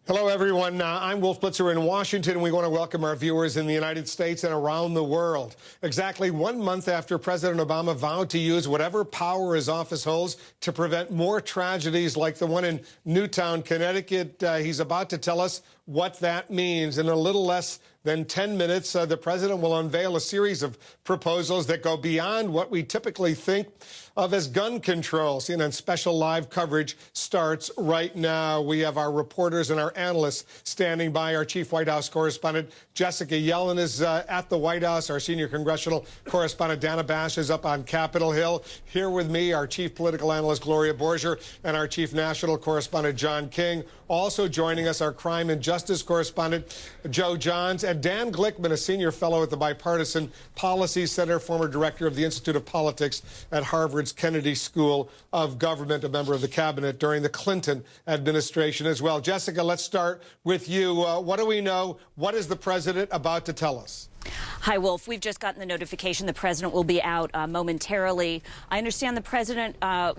Hello, everyone. I'm Wolf Blitzer in Washington, and we want to welcome our viewers in the United States and around the world. Exactly 1 month after President Obama vowed to use whatever power his office holds to prevent more tragedies like the one in Newtown, Connecticut, he's about to tell us what that means. In a little less than 10 minutes, the president will unveil a series of proposals that go beyond what we typically think of as gun control. CNN special live coverage starts right now. We have our reporters and our analysts standing by. Our chief White House correspondent, Jessica Yellen, is at the White House. Our senior congressional correspondent, Dana Bash, is up on Capitol Hill. Here with me, our chief political analyst, Gloria Borger, and our chief national correspondent, John King. Also joining us, our crime and justice correspondent, Joe Johns, and Dan Glickman, a senior fellow at the Bipartisan Policy Center, former director of the Institute of Politics at Harvard's Kennedy School of Government, a member of the cabinet during the Clinton administration as well. Jessica, let's start with you. What do we know? What is the president about to tell us? Hi, Wolf. We've just gotten the notification the president will be out momentarily. I understand the president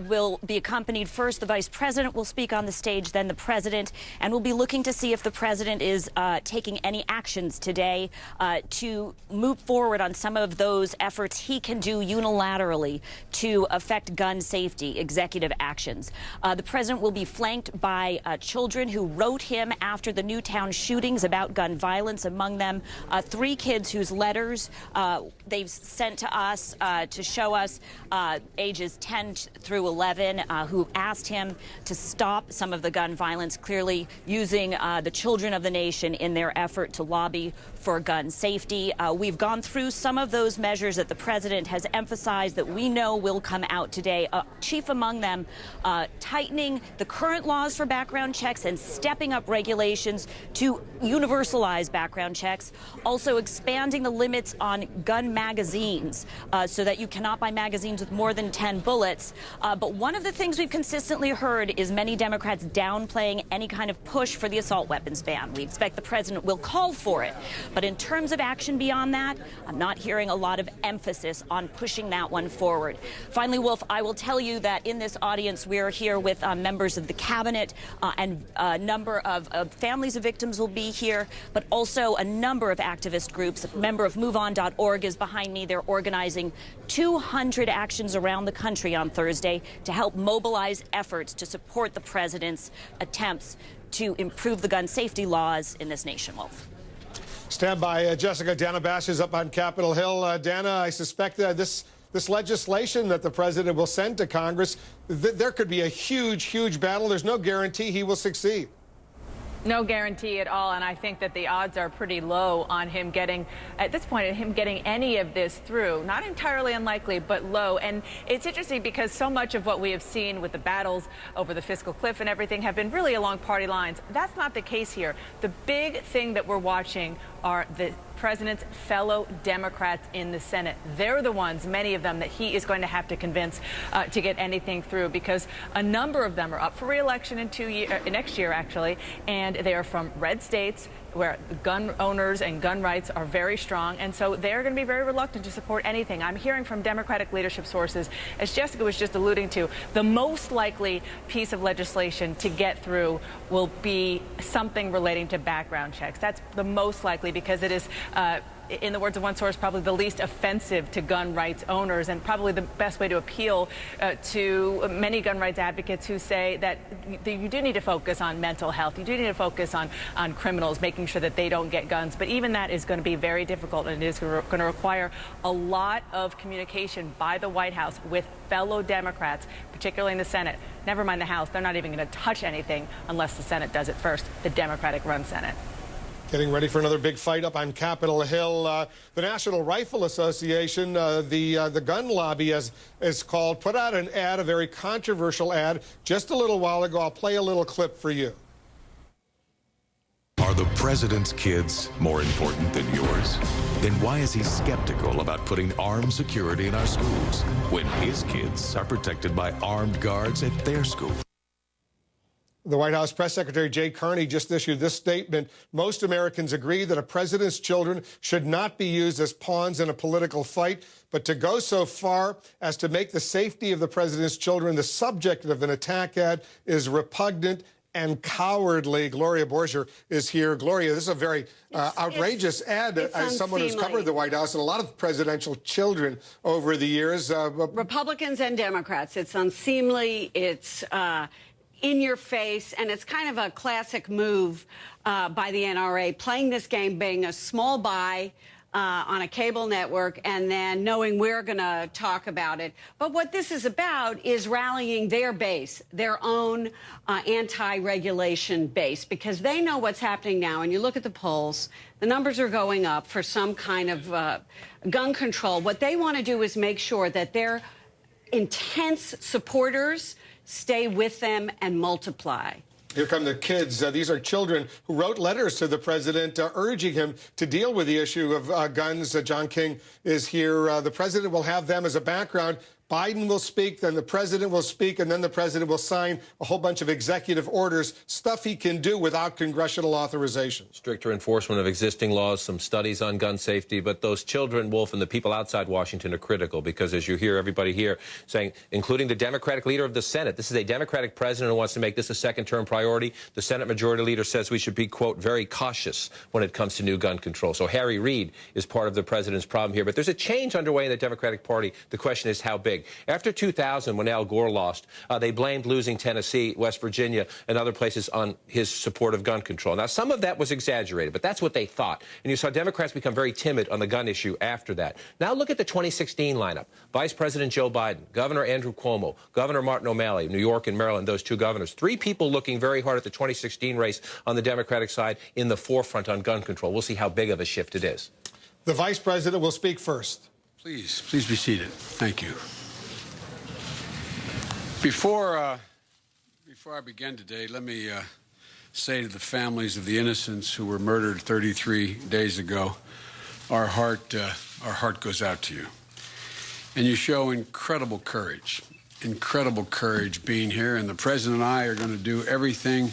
will be accompanied first. The vice president will speak on the stage, then the president, and we'll be looking to see if the president is taking any actions today to move forward on some of those efforts he can do unilaterally to affect gun safety, executive actions. The president will be flanked by children who wrote him after the Newtown shootings about gun violence, among them 3 kids whose letters they've sent to us to show us ages 10 through 11 who asked him to stop some of the gun violence, clearly using the children of the nation in their effort to lobby for gun safety. We've gone through some of those measures that the president has emphasized that we know will come out today. Chief among them, tightening the current laws for background checks and stepping up regulations to universalize background checks. Also expanding the limits on gun magazines so that you cannot buy magazines with more than 10 bullets. But one of the things we've consistently heard is many Democrats downplaying any kind of push for the assault weapons ban. We expect the president will call for it. But in terms of action beyond that, I'm not hearing a lot of emphasis on pushing that one forward. Finally, Wolf, I will tell you that in this audience, we are here with members of the cabinet and a number of families of victims will be here, but also a number of activist groups. A member of MoveOn.org is behind me. They're organizing 200 actions around the country on Thursday to help mobilize efforts to support the president's attempts to improve the gun safety laws in this nation, Wolf. Stand by, Jessica. Dana Bash is up on Capitol Hill. Dana, I suspect this legislation that the president will send to Congress, there could be a huge battle. There's no guarantee he will succeed. No guarantee at all, and I think that the odds are pretty low on him getting, at this point, him getting any of this through. Not entirely unlikely, but low. And it's interesting because so much of what we have seen with the battles over the fiscal cliff and everything have been really along party lines. That's not the case here. The big thing that we're watching are the president's fellow Democrats in the Senate. They're the ones, many of them, that he is going to have to convince to get anything through, because a number of them are up for re-election in next year, actually, and they are from red states where gun owners and gun rights are very strong, and so they're going to be very reluctant to support anything. I'm hearing from Democratic leadership sources, as Jessica was just alluding to, the most likely piece of legislation to get through will be something relating to background checks. That's the most likely because it is in the words of one source, probably the least offensive to gun rights owners, and probably the best way to appeal to many gun rights advocates who say that you do need to focus on mental health. You do need to focus on criminals, making sure that they don't get guns. But even that is going to be very difficult, and it is going to require a lot of communication by the White House with fellow Democrats, particularly in the Senate. Never mind the House. They're not even going to touch anything unless the Senate does it first, the Democratic-run Senate. Getting ready for another big fight up on Capitol Hill. The National Rifle Association, the gun lobby, as it's called, put out an ad, a very controversial ad, just a little while ago. I'll play a little clip for you. Are the president's kids more important than yours? Then why is he skeptical about putting armed security in our schools when his kids are protected by armed guards at their school? The White House Press Secretary Jay Carney just issued this statement. Most Americans agree that a president's children should not be used as pawns in a political fight, but to go so far as to make the safety of the president's children the subject of an attack ad is repugnant and cowardly. Gloria Borger is here. Gloria, this is a very outrageous ad. As someone who's covered the White House and a lot of presidential children over the years. Republicans and Democrats. It's unseemly. It's in your face, and it's kind of a classic move by the NRA, playing this game, being a small buy on a cable network, and then knowing we're going to talk about it. But what this is about is rallying their base, their own anti-regulation base, because they know what's happening now. And you look at the polls, the numbers are going up for some kind of gun control. What they want to do is make sure that their intense supporters stay with them and multiply. Here come the kids. These are children who wrote letters to the president urging him to deal with the issue of guns. John King is here. The president will have them as a background. Biden will speak, then the president will speak, and then the president will sign a whole bunch of executive orders, stuff he can do without congressional authorization. Stricter enforcement of existing laws, some studies on gun safety, but those children, Wolf, and the people outside Washington are critical because, as you hear everybody here saying, including the Democratic leader of the Senate, this is a Democratic president who wants to make this a second-term priority. The Senate Majority Leader says we should be, quote, very cautious when it comes to new gun control. So Harry Reid is part of the president's problem here. But there's a change underway in the Democratic Party. The question is how big. After 2000, when Al Gore lost, they blamed losing Tennessee, West Virginia, and other places on his support of gun control. Now, some of that was exaggerated, but that's what they thought. And you saw Democrats become very timid on the gun issue after that. Now look at the 2016 lineup. Vice President Joe Biden, Governor Andrew Cuomo, Governor Martin O'Malley, New York and Maryland, those two governors. Three people looking very hard at the 2016 race on the Democratic side in the forefront on gun control. We'll see how big of a shift it is. The vice president will speak first. Please be seated. Thank you. Before I begin today, let me say to the families of the innocents who were murdered 33 days ago, our heart goes out to you. And you show incredible courage being here. And the president and I are going to do everything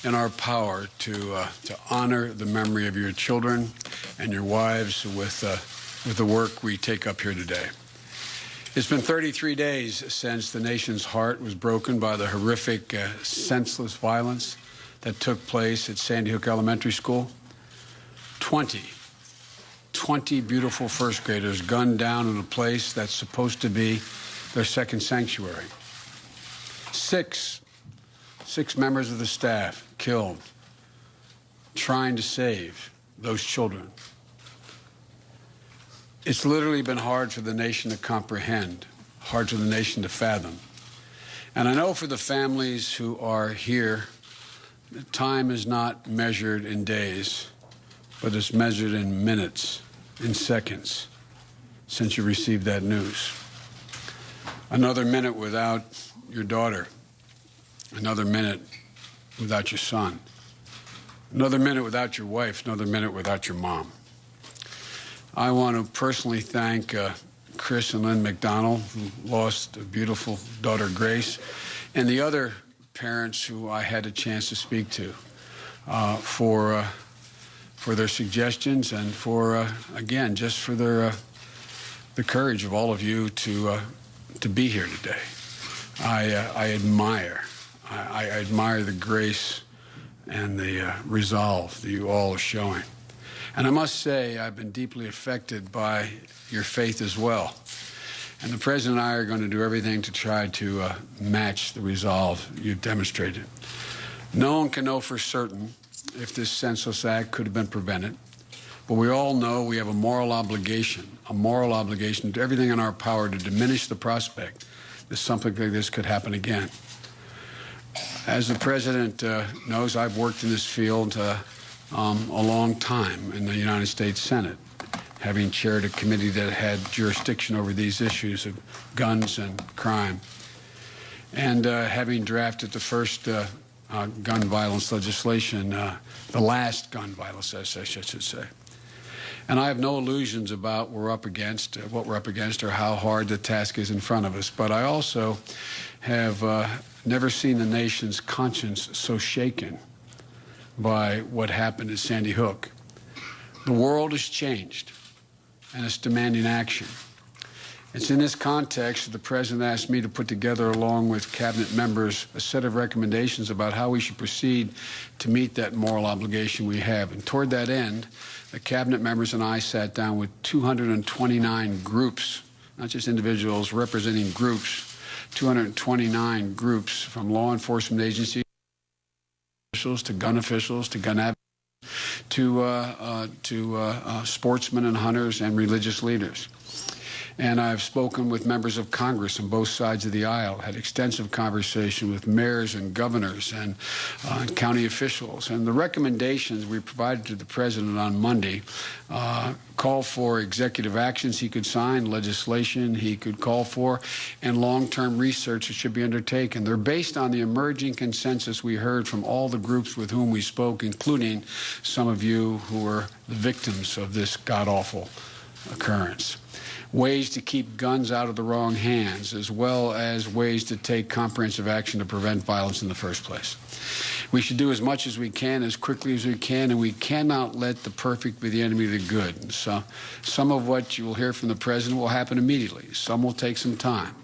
in our power to honor the memory of your children and your wives with the work we take up here today. It's been 33 days since the nation's heart was broken by the horrific, senseless violence that took place at Sandy Hook Elementary School. 20 beautiful first graders gunned down in a place that's supposed to be their second sanctuary. Six members of the staff killed trying to save those children. It's literally been hard for the nation to comprehend, hard for the nation to fathom. And I know for the families who are here, time is not measured in days, but it's measured in minutes, in seconds, since you received that news. Another minute without your daughter, another minute without your son, another minute without your wife, another minute without your mom. I want to personally thank Chris and Lynn McDonald, who lost a beautiful daughter, Grace, and the other parents who I had a chance to speak to for their suggestions and for, again, just for their the courage of all of you to be here today. I admire the grace and the resolve that you all are showing. And I must say, I've been deeply affected by your faith as well. And the President and I are going to do everything to try to match the resolve you've demonstrated. No one can know for certain if this senseless act could have been prevented. But we all know we have a moral obligation to do everything in our power to diminish the prospect that something like this could happen again. As the President knows, I've worked in this field a long time in the United States Senate, having chaired a committee that had jurisdiction over these issues of guns and crime, and having drafted the first gun violence legislation, the last gun violence, I should say. And I have no illusions about what we're up against, or how hard the task is in front of us. But I also have never seen the nation's conscience so shaken by what happened at Sandy Hook. The world has changed, and it's demanding action. It's in this context that the President asked me to put together, along with cabinet members, a set of recommendations about how we should proceed to meet that moral obligation we have. And toward that end, the cabinet members and I sat down with 229 groups, not just individuals, representing groups, 229 groups from law enforcement agencies to gun officials to gun advocates to sportsmen and hunters and religious leaders. And I've spoken with members of Congress on both sides of the aisle, had extensive conversation with mayors and governors and county officials. And the recommendations we provided to the President on Monday call for executive actions he could sign, legislation he could call for, and long-term research that should be undertaken. They're based on the emerging consensus we heard from all the groups with whom we spoke, including some of you who were the victims of this god-awful occurrence. Ways to keep guns out of the wrong hands, as well as ways to take comprehensive action to prevent violence in the first place. We should do as much as we can, as quickly as we can, and we cannot let the perfect be the enemy of the good. And so some of what you will hear from the President will happen immediately. Some will take some time.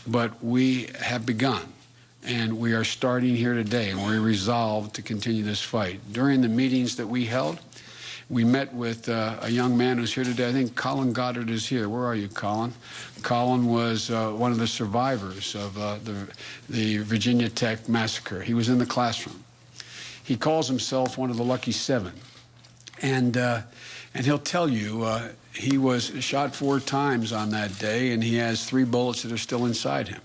But we have begun, and we are starting here today, and we're resolved to continue this fight. During the meetings that we held, we met with a young man who's here today. I think Colin Goddard is here. Where are you, Colin? Colin was one of the survivors of the Virginia Tech massacre. He was in the classroom. He calls himself one of the lucky seven. And he'll tell you he was shot 4 times on that day, and he has 3 bullets that are still inside him.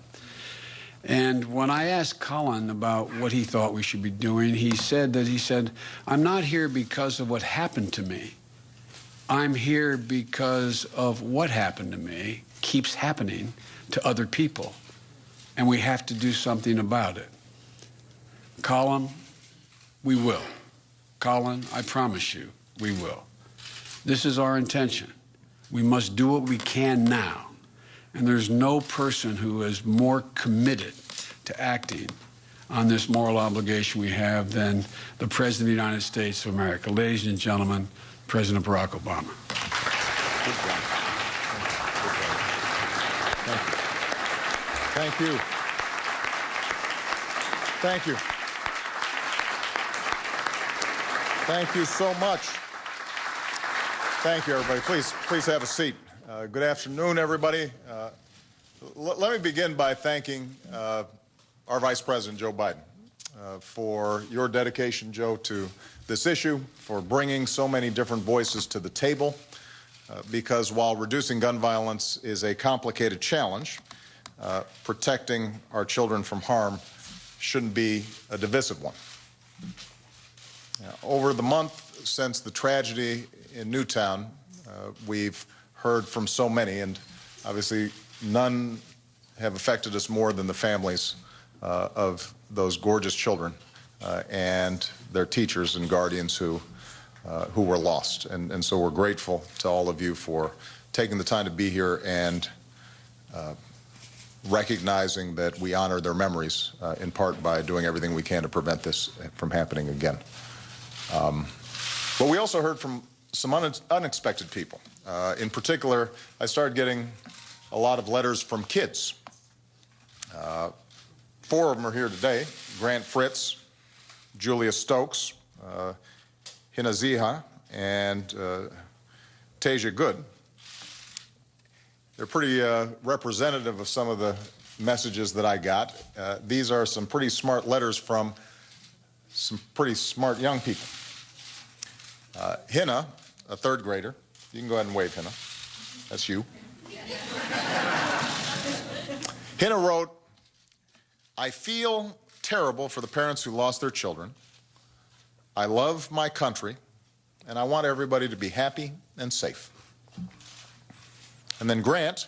And when I asked Colin about what he thought we should be doing, he said, I'm not here because of what happened to me. I'm here because of what happened to me keeps happening to other people, and we have to do something about it. Colin, we will. Colin, I promise you, we will. This is our intention. We must do what we can now. And there's no person who is more committed to acting on this moral obligation we have than the President of the United States of America. Ladies and gentlemen, President Barack Obama. Good job. Thank you. Thank you. Thank you so much. Thank you, everybody. Please have a seat. Good afternoon, everybody. Let me begin by thanking our Vice President, Joe Biden, for your dedication, Joe, to this issue, for bringing so many different voices to the table, because while reducing gun violence is a complicated challenge, protecting our children from harm shouldn't be a divisive one. Over the month since the tragedy in Newtown, we've heard from so many, and obviously none have affected us more than the families of those gorgeous children and their teachers and guardians who were lost. And so we're grateful to all of you for taking the time to be here and recognizing that we honor their memories, in part by doing everything we can to prevent this from happening again. But we also heard from some unexpected people. In particular, I started getting a lot of letters from kids. 4 of them are here today: Grant Fritz, Julia Stokes, Hina Ziha, and Tasia Good. They're pretty representative of some of the messages that I got. These are some pretty smart letters from some pretty smart young people. Hina, a 3rd grader. You can go ahead and wave, Hina. That's you. Hina wrote, I feel terrible for the parents who lost their children. I love my country, and I want everybody to be happy and safe. And then Grant,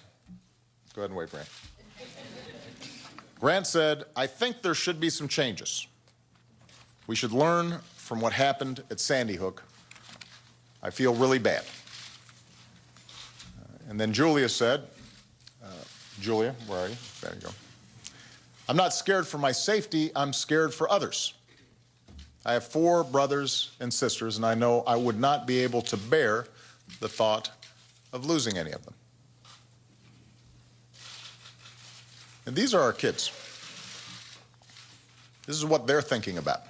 go ahead and wave, Grant. Grant said, I think there should be some changes. We should learn from what happened at Sandy Hook. I feel really bad. And then Julia said, Julia, where are you? There you go. I'm not scared for my safety, I'm scared for others. I have 4 brothers and sisters, and I know I would not be able to bear the thought of losing any of them. And these are our kids. This is what they're thinking about.